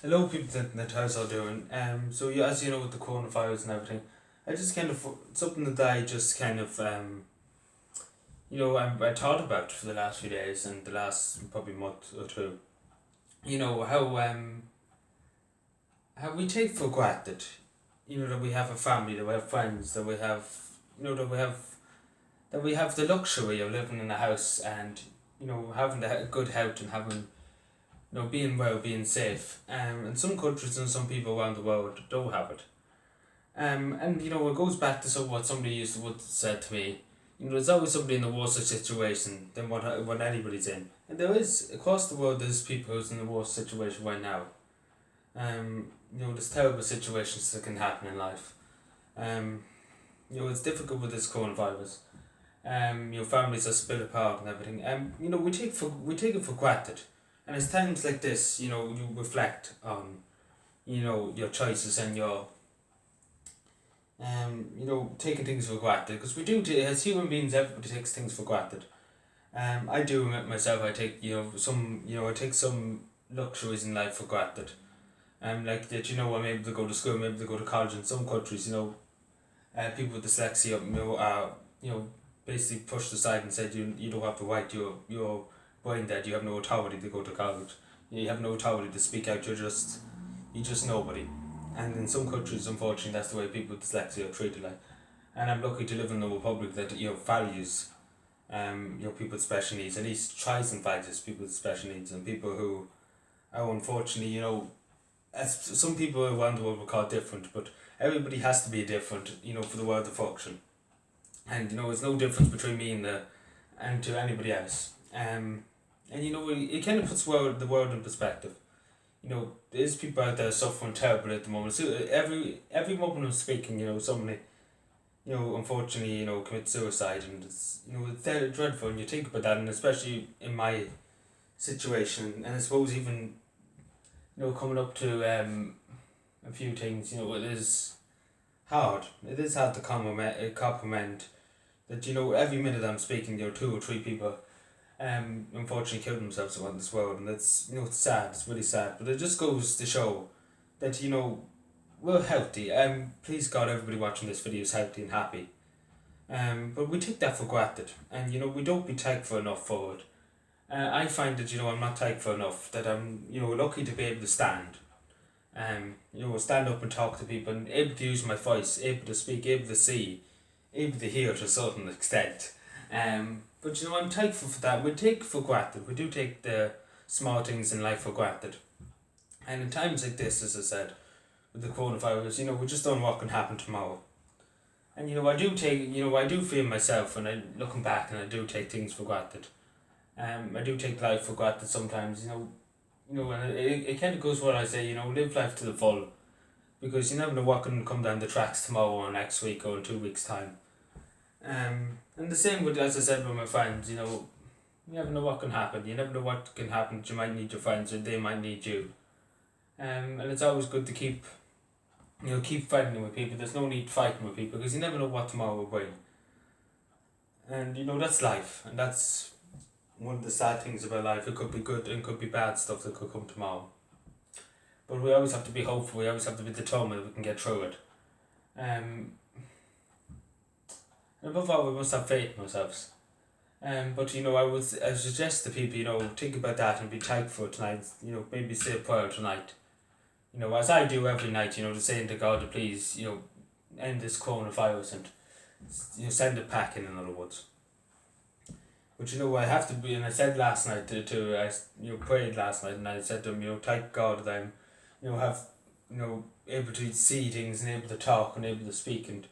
Hello, people that how's all doing? So yeah, as you know, with the coronavirus and everything, I just kind of something that I just kind of I thought about for the last few days and the last probably month or two. You know how we take for granted, that we have a family, that we have friends, that we have, that we have the luxury of living in a house and having the good health and having being well, being safe. And some countries and some people around the world don't have it. And it goes back to what somebody used to would said to me. There's always somebody in a worse situation than what anybody's in, and there is across the world. There's people who's in a worse situation right now. There's terrible situations that can happen in life. It's difficult with this coronavirus. Families are split apart and everything. We take it for granted, and it's times like this. You reflect on, your choices and your taking things for granted, because we do as human beings, everybody takes things for granted. I do it myself. I take I take some luxuries in life for granted. Like that, I'm able to go to school, I'm able to go to college in some countries. People with dyslexia, are basically pushed aside and said you don't have the right. You're brain dead. You have no authority to go to college. You have no authority to speak out. You're just nobody. And in some countries, unfortunately, that's the way people with dyslexia are treated. Like, and I'm lucky to live in a republic that values, people with special needs. At least tries and values people with special needs, and people who are unfortunately, as some people around the world will call different, but everybody has to be different, for the world to function. And there's no difference between me and to anybody else. And it kind of puts the world in perspective. There's people out there suffering terribly at the moment. So every moment I'm speaking, somebody, unfortunately, commit suicide, and it's dreadful. And you think about that, and especially in my situation, and I suppose even, coming up to a few things, it is hard. It is hard to comprehend that every minute I'm speaking, 2 or 3 people unfortunately killed themselves around this world, and it's it's sad. It's really sad, but it just goes to show that we're healthy. Please God, everybody watching this video is healthy and happy. But we take that for granted, and we don't be thankful enough for it. I find that I'm not thankful enough that I'm lucky to be able to stand. Stand up and talk to people, and able to use my voice, able to speak, able to see, able to hear to a certain extent. But I'm thankful for that. We take for granted. We do take the small things in life for granted. And in times like this, as I said, with the coronavirus, we just don't know what can happen tomorrow. And I do feel myself, and I looking back, and I do take things for granted. I do take life for granted sometimes. And it kind of goes what I say. Live life to the full, because you never know what can come down the tracks tomorrow or next week or in 2 weeks' time. And the same with, as I said, with my friends, you never know what can happen. You never know what can happen. You might need your friends, or they might need you. And it's always good to keep fighting with people. There's no need fighting with people, because you never know what tomorrow will bring. And that's life, and that's one of the sad things about life. It could be good and could be bad stuff that could come tomorrow. But we always have to be hopeful. We always have to be determined that we can get through it. And above all, we must have faith in ourselves. But I suggest to people, think about that and be thankful tonight. Maybe say a prayer tonight. As I do every night. To saying to God to please, end this coronavirus and send it packing, in other words. But I have to be, and I said last night I prayed last night, and I said to him, thank God that I'm, able to see things and able to talk and able to speak and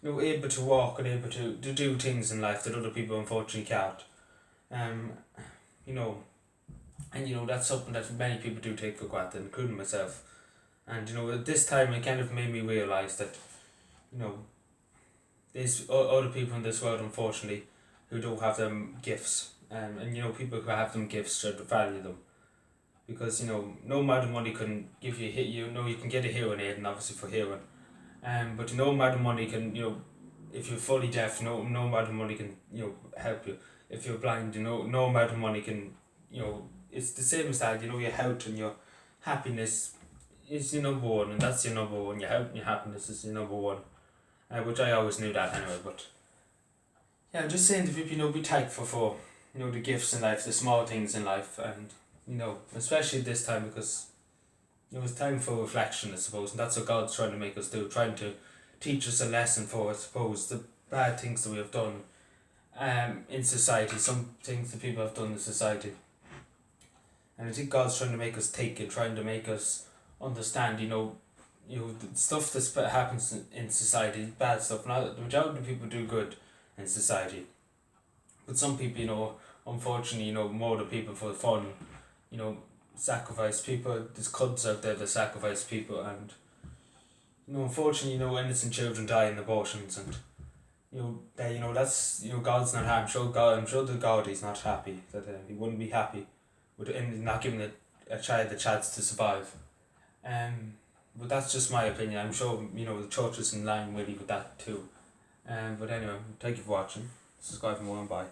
able to walk and able to do things in life that other people unfortunately can't. And that's something that many people do take for granted, including myself. And at this time it kind of made me realise that there's other people in this world, unfortunately, who don't have them gifts. And people who have them gifts should value them. Because no amount of money can give you you can get a hearing aid, and obviously for hearing. But no amount of money can, if you're fully deaf, no amount of money can, help you. If you're blind, no amount of money can, it's the same as that, your health and your happiness is your number one, and that's your number one. Your health and your happiness is your number one. Which I always knew that anyway, but yeah, I'm just saying to people, be thankful for, the gifts in life, the small things in life, and, especially this time, because, it's time for reflection, I suppose, and that's what God's trying to make us do, trying to teach us a lesson for, I suppose, the bad things that we have done in society, some things that people have done in society. And I think God's trying to make us think and trying to make us understand, the stuff that happens in society, bad stuff. Now, the majority of people do good in society, but some people, unfortunately, murder people for fun, sacrifice people. There's cults out there that sacrifice people, and unfortunately, innocent children die in abortions, and that's God's not happy. I'm sure that God is not happy, that he wouldn't be happy with not giving a child the chance to survive. But that's just my opinion. I'm sure the church is in line really with that too. But anyway, thank you for watching. Subscribe for more and bye.